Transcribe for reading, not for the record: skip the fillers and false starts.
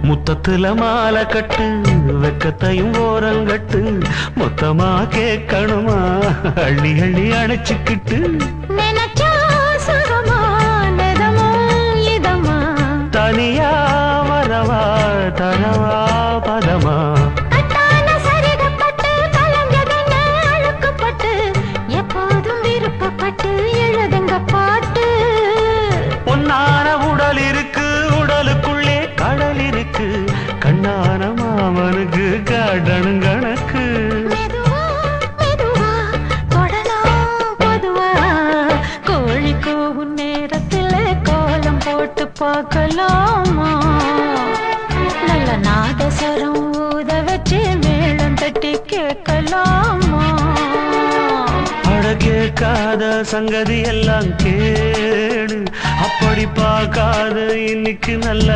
முத்தத்துல மாலை கட்டு வெக்கத்தையும் ஓரங்கட்டு மொத்தமா கேட்கணுமா அள்ளி அள்ளி அணைச்சுக்கிட்டு தனியா வரவா தரவா பதமா பொன்னான உடல் இருக்கு உடலுக்குள்ளே கடல் இருக்கு கண்ணான மாமனுக்கு காடணும் கணக்கு கோழி கூவும் நேரத்தில் கோலம் போட்டு பார்க்கலாமா நல்ல நாதஸ்வரம் ஊத வச்சு மேளம் தட்டி கேட்கலாமா கேட்காத சங்கதி எல்லாம் கேடு அப்படி பார்க்காத இன்னைக்கு நல்ல